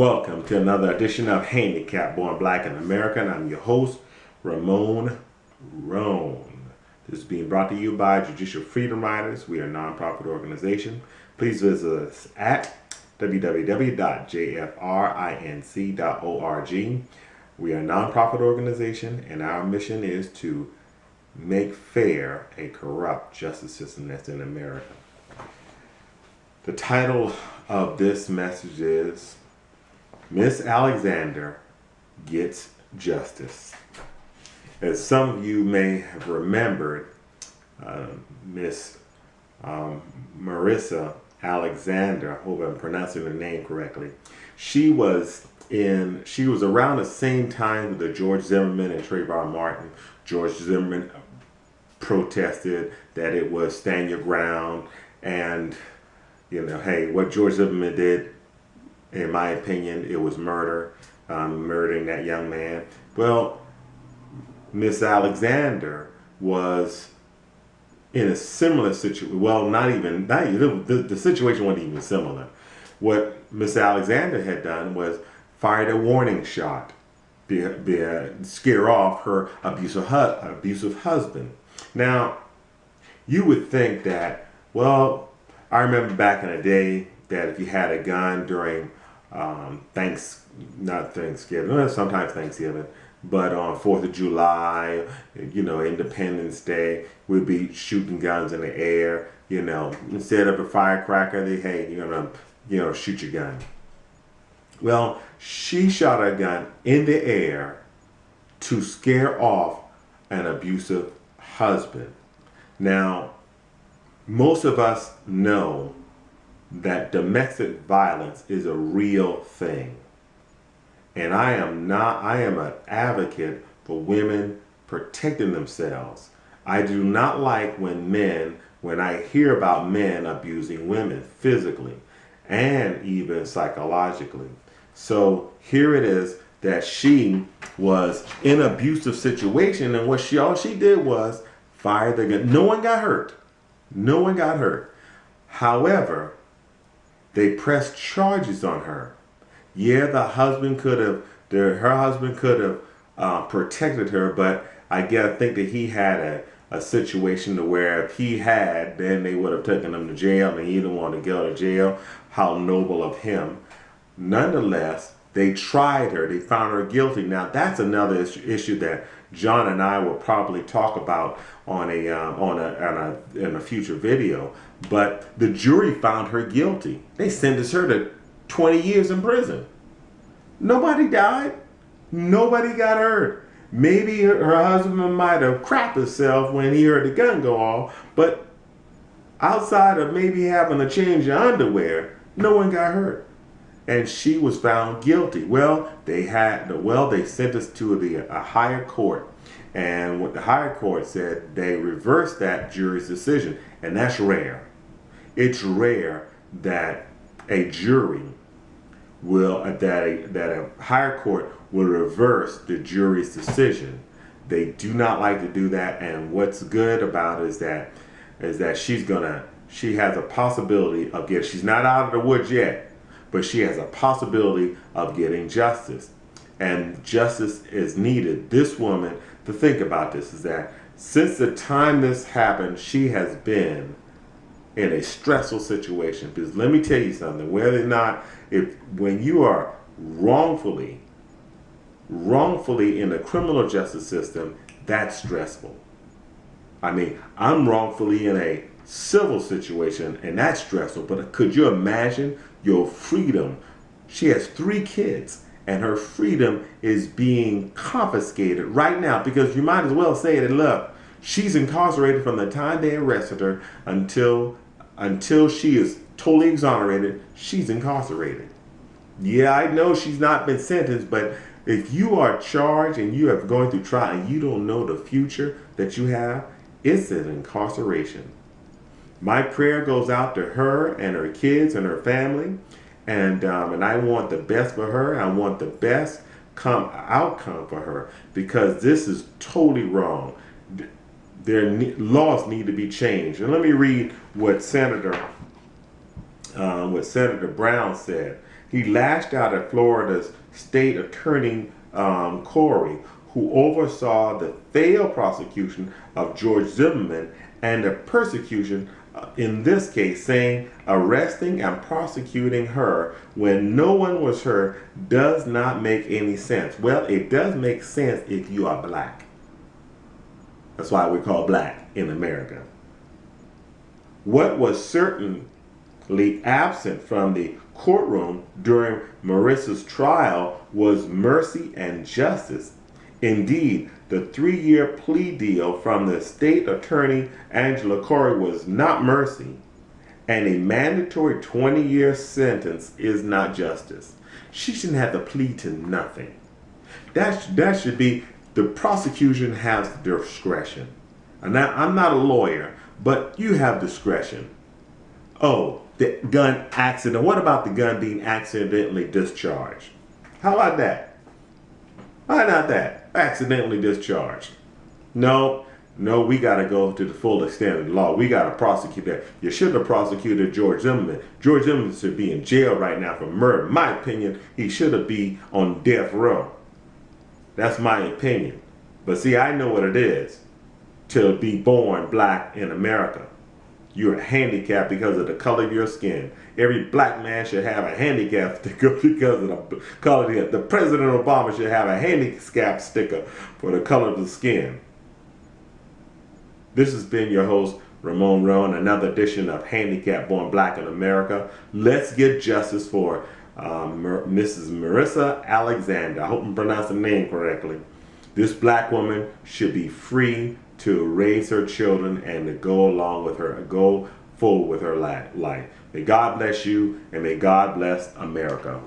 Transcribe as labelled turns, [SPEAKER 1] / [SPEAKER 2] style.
[SPEAKER 1] Welcome to another edition of Handicap Born Black in America, and I'm your host, Ramon Roan. This is being brought to you by Judicial Freedom Riders. We are a nonprofit organization. Please visit us at www.jfrinc.org. We are a nonprofit organization, and our mission is to make fair a corrupt justice system that's in America. The title of this message is Miss Alexander Gets Justice. As some of you may have remembered, Miss Marissa Alexander, I hope I'm pronouncing her name correctly, she was around the same time that George Zimmerman and Trayvon Martin. George Zimmerman protested that it was stand your ground, and hey, what George Zimmerman did, in my opinion, it was murder, murdering that young man. Well, Miss Alexander was in a similar situation. Well, the situation wasn't even similar. What Miss Alexander had done was fired a warning shot, scare off her abusive husband. Now, you would think that, well, I remember back in the day that if you had a gun during sometimes Thanksgiving, but on 4th of July, Independence Day, we'd be shooting guns in the air. Instead of a firecracker, you're gonna, shoot your gun. Well, she shot a gun in the air to scare off an abusive husband. Now, most of us know that domestic violence is a real thing. And I am an advocate for women protecting themselves. I do not like when I hear about men abusing women physically and even psychologically. So here it is that she was in an abusive situation, and all she did was fire the gun. No one got hurt. However, they pressed charges on her. Yeah, her husband could have protected her, but I think that he had a situation to where if he had, then they would have taken him to jail, and he didn't want to go to jail. How noble of him. Nonetheless, they tried her. They found her guilty. Now, that's another issue that John and I will probably talk about in a future video. But the jury found her guilty. They sentenced her to 20 years in prison. Nobody died. Nobody got hurt. Maybe her husband might have crapped himself when he heard the gun go off, but outside of maybe having to change your underwear, no one got hurt. And she was found guilty. Well, they sent us to a higher court. And what the higher court said, they reversed that jury's decision. And that's rare. It's rare that a higher court will reverse the jury's decision. They do not like to do that. And what's good about it is that she has a possibility of she's not out of the woods yet, but she has a possibility of getting justice. And justice is needed. This woman, to think about this, is that since the time this happened, she has been in a stressful situation. Because let me tell you something, when you are wrongfully in the criminal justice system, that's stressful. I mean, I'm wrongfully in a civil situation, and that's stressful. But could you imagine your freedom? She has 3 kids, and her freedom is being confiscated right now, because you might as well say that, look, she's incarcerated from the time they arrested her until she is totally exonerated. She's incarcerated. Yeah, I know she's not been sentenced, but if you are charged and you have going through trial and you don't know the future that you have, it's an incarceration. My prayer goes out to her and her kids and her family, and I want the best for her. I want the best outcome for her, because this is totally wrong. Laws need to be changed. And let me read what Senator Brown said. He lashed out at Florida's state attorney, Corey, who oversaw the failed prosecution of George Zimmerman and the persecution in this case, saying arresting and prosecuting her when no one was hurt does not make any sense. Well, it does make sense if you are black. That's why we're called black in America. What was certainly absent from the courtroom during Marissa's trial was mercy and justice. Indeed, the 3-year plea deal from the state attorney Angela Corey was not mercy, and a mandatory 20-year sentence is not justice. She shouldn't have to plead to nothing. That should be, the prosecution has discretion. And now, I'm not a lawyer, but you have discretion. Oh, the gun accident. What about the gun being accidentally discharged? How about that? Why not that? Accidentally discharged. No, we got to go to the full extent of the law. We got to prosecute that. You should have prosecuted George Zimmerman. George Zimmerman should be in jail right now for murder. In my opinion, he should have been on death row. That's my opinion. But see, I know what it is to be born black in America. You're handicapped because of the color of your skin. Every black man should have a handicap sticker because of the color of the President Obama should have a handicap sticker for the color of the skin. This has been your host, Ramon Rowan, another edition of Handicap Born Black in America. Let's get justice for Mrs. Marissa Alexander. I hope I'm pronouncing the name correctly. This black woman should be free to raise her children and to go along with her, go forward with her life. May God bless you, and may God bless America.